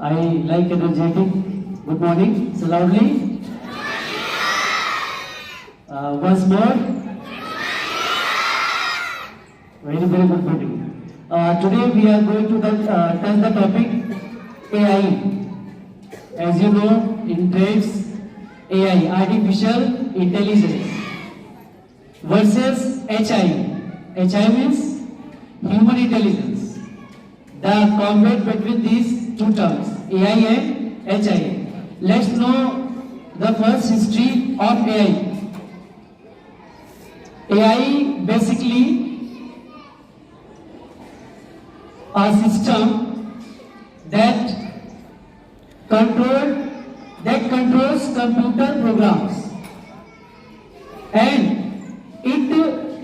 I like energetic. Good morning. So loudly. Once more. Very very good morning. Today we are going to touch the topic AI. As you know, in trades, AI, artificial intelligence, versus HI. HI means human intelligence. The combat between these two terms, AI and HI. Let's know the first history of AI. AI basically a system that controls computer programs, and it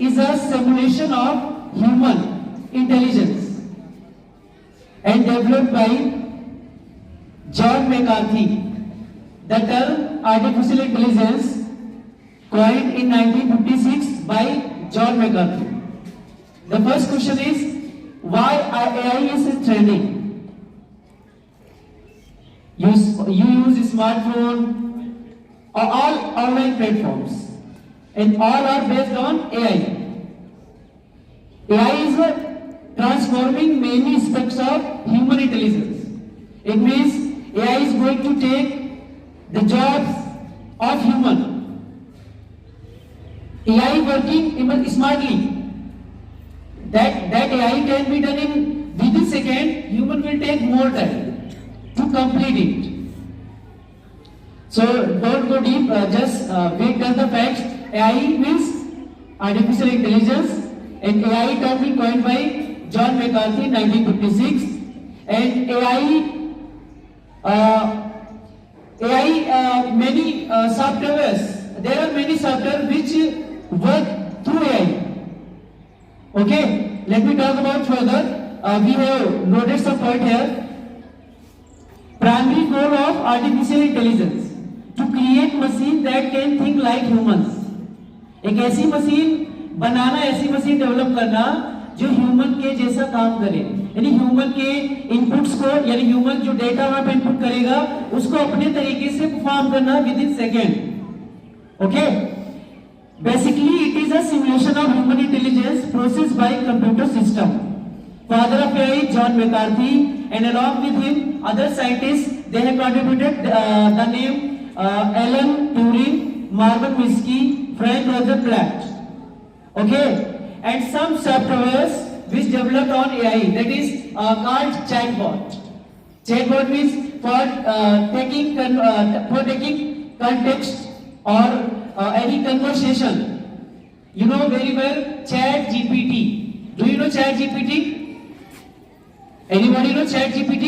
is a simulation of human intelligence and developed by John McCarthy. The term artificial intelligence coined in 1956 by John McCarthy. The first question is, why AI is trending? You use smartphone or all online platforms, and all are based on AI. AI is transforming many aspects of human intelligence. It means AI is going to take the jobs of human. AI working even smartly. That AI can be done in within second. Human will take more time to complete it. So don't go deep. Just break down the facts. AI means artificial intelligence, and AI term been coined by John McCarthy in 1956. And many softwares. There are many software which work through AI. Okay, let me talk about further. We have noted some point here. Primary goal of artificial intelligence to create machine that can think like humans. एक ऐसी machine बनाना, ऐसी machine develop करना जो human के जैसा काम करे, यानी ह्यूमन के इनपुट्स को, यानी ह्यूमन जो डेटा वहां पे इनपुट करेगा उसको अपने तरीके से परफॉर्म करना with in second. Okay, basically it is a simulation of human intelligence process by computer system. Father of AI, John McCarthy, and along with him, other scientists, they have contributed the name Alan Turing, Marvin Minsky, Frank Rosenblatt. Okay, and some softwares which developed on AI, that is called chatbot. Chatbot means for taking context or any conversation. You know very well ChatGPT. Do you know ChatGPT? Anybody know ChatGPT?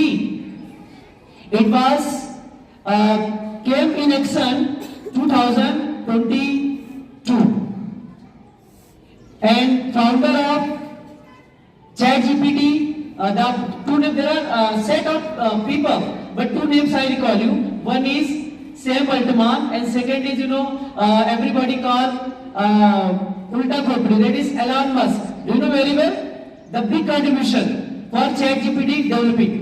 It was came in action 2022, and founder of ChatGPT, there are a set of people, but two names I recall you. One is Sam Altman, and second is everybody call Ulta Khopri, that is Elon Musk. Do you know very well the big contribution for ChatGPT developing?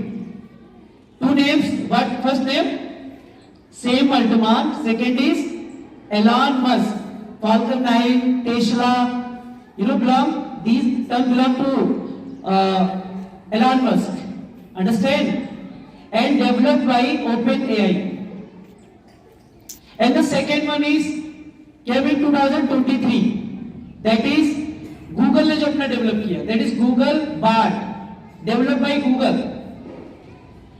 Two names. What first name? Sam Altman. Second is Elon Musk. Falcon 9, Tesla. These terms belong to Elon Musk. Understand? And developed by OpenAI. And the second one is came in 2023. That is Google ने जो अपना develop किया. That is Google Bard. Develop by Google.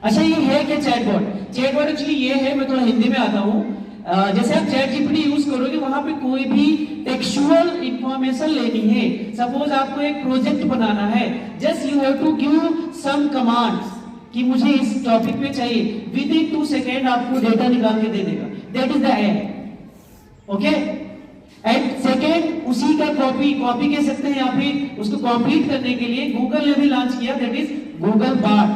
अच्छा, ये है क्या chatbot? Chatbot actually ये है, मैं थोड़ा हिंदी में आता हूँ. जैसे आप चैट जीपीटी यूज करोगे, वहां पे कोई भी टेक्सचुअल इंफॉर्मेशन लेनी है, सपोज आपको एक प्रोजेक्ट बनाना है, just you have to give some commands कि मुझे इस टॉपिक पे चाहिए, विद इन 2 सेकेंड आपको डेटा निकाल के दे देगा. That is the AI. Okay, and second उसी का कॉपी कह सकते हैं, या फिर उसको कॉम्पीट करने के लिए गूगल ने भी लॉन्च किया, दैट इज गूगल बार्ड.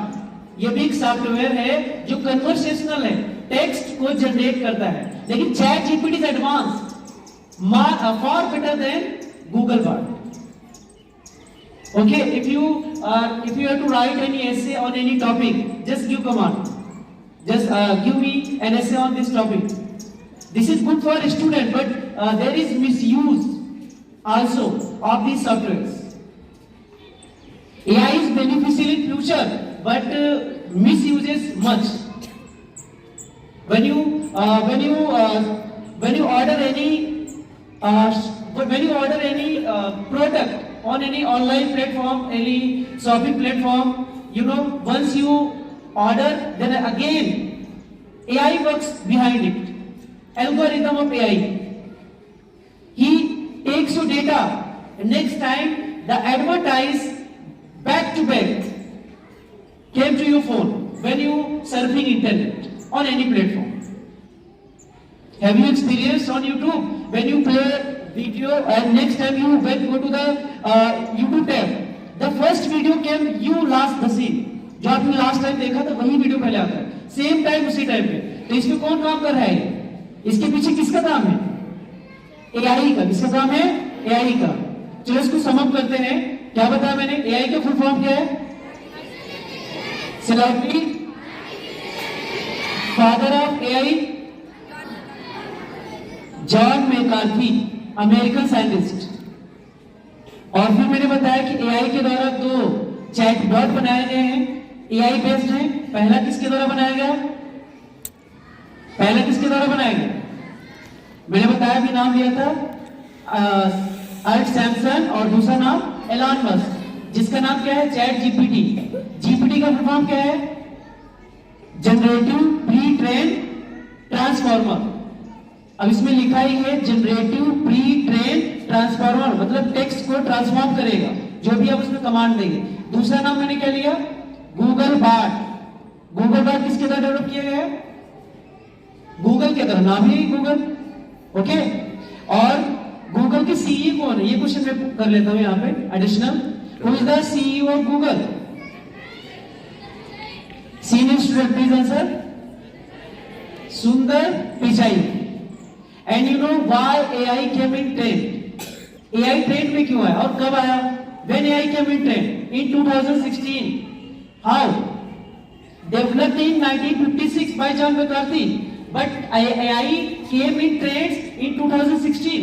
ये भी एक सॉफ्टवेयर है जो कन्वर्सेशनल है, टेक्स्ट को जनरेट करता है. लेकिन chat GPT is advanced, far better than Google Bard. Okay, if you have to write any essay on any topic, just give command. Just give me an essay on this topic. This is good for a student, but there is misuse also of these softwares. AI is beneficial in future, but misuses much. When you order any product on any online platform, any shopping platform, once you order, then again AI works behind it. Algorithm of AI. He takes your data. Next time the advertise back to back came to your phone when you surfing internet on any platform. Have you experienced on YouTube when you play video and next time you go to the YouTube tab, the first video came, you last the scene. जो आपने last time देखा था वही video पहले आता है, same time उसी time पे. तो इसमें कौन काम कर रहा है? इसके पीछे किसका काम है? एआई का. किसका काम है? एआई का. चलो इसको सम अप करते हैं. क्या बताया मैंने? एआई का फुल फॉर्म क्या है? सिलाउटी, father of AI, John McCarthy, American scientist. और फिर मैंने बताया कि एआई के द्वारा 2 चैटबॉट बनाए गए हैं, एआई बेस्ड है. पहला किसके द्वारा बनाया गया? मैंने बताया भी, नाम लिया था अर्ट सैमसन और दूसरा नाम एलॉन मस्क, जिसका नाम क्या है? Chat GPT. जीपीटी का फुल फॉर्म क्या है? Generative pre train transformer. अब इसमें लिखा ही है जनरेटिव प्री ट्रेन ट्रांसफॉर्मर, मतलब टेक्स्ट को ट्रांसफॉर्म करेगा जो भी आप उसमें कमांड देंगे. दूसरा नाम मैंने क्या लिया? Google Bard. गूगल बार्ड किसके द्वारा डेवलप किया गया है? गूगल के द्वारा. नाम ही गूगल. ओके. और गूगल के सीईओ कौन है? ये क्वेश्चन मैं कर लेता हूं यहां पे additional. Who is the CEO of Google? Senior student please answer. Sundar Pichai. And you know why AI came in trend? AI trend में क्यों आया और कब आया? When AI came in trend in 2016. How? Developed in 1956 by John McCarthy, but AI came in trends in 2016.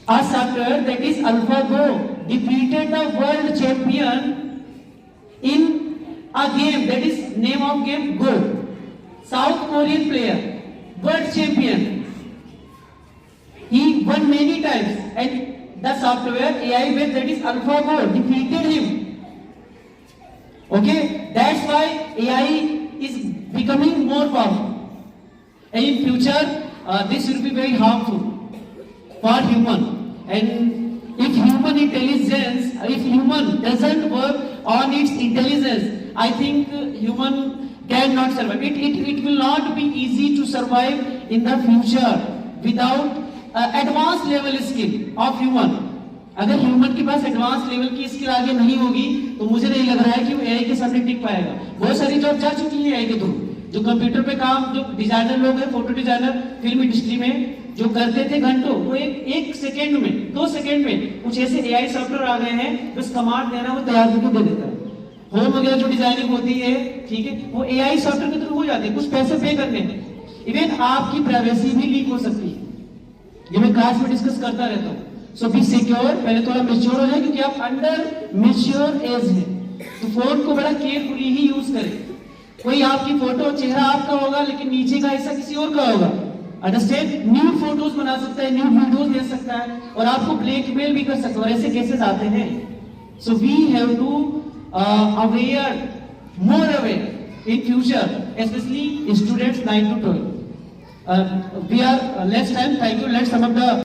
A software that is AlphaGo defeated the world champion in a game that is name of game Go. South Korean player, world champion. He won many times and the software AI based that is AlphaGo defeated him. Okay, that's why AI is becoming more powerful. And in future, this will be very harmful for human. And if human intelligence, if human doesn't work on its intelligence, I think human cannot survive. It will not be easy to survive in the future without advance level skill of human. अगर human के पास advance level की skill आगे नहीं होगी तो मुझे नहीं लग रहा है कि वो एआई के सामने टिक पाएगा. बहुत सारी जॉब जा चुकी है एआई के थ्रू. जो कंप्यूटर पे काम, जो डिजाइनर लोग हैं, फोटो डिजाइनर फिल्म इंडस्ट्री में जो करते थे घंटों, वो एक सेकेंड में, 2 सेकेंड में कुछ ऐसे एआई सॉफ्टवेयर आ गए हैं, बस कमांड देना वो तैयार करके दे देता है. होम वगैरह जो डिजाइनिंग होती है, ठीक है, वो एआई सॉफ्टवेयर के थ्रू हो जाती है. कुछ पैसे पे करने हैं. इवन आपकी प्राइवेसी भी लीक हो सकती है. ये मैं क्लास में डिस्कस करता रहता हूँ. सो बी सिक्योर. पहले थोड़ा मेच्योर हो जाए क्योंकि आप अंडर मेच्योर एज है, तो फोन को बड़ा केयरफुली ही यूज करें. कोई आपकी फोटो, चेहरा आपका होगा लेकिन नीचे का हिस्सा किसी और का होगा. अंडरस्टैंड? न्यूड फोटोज बना सकता है, न्यूड वीडियोज ले सकता है और आपको ब्लैकमेल भी कर सकता है. और ऐसे केसेस आते हैं. So we have to aware, more aware in future, especially students 9 to 12. We are less time. Thank you. Let's sum up the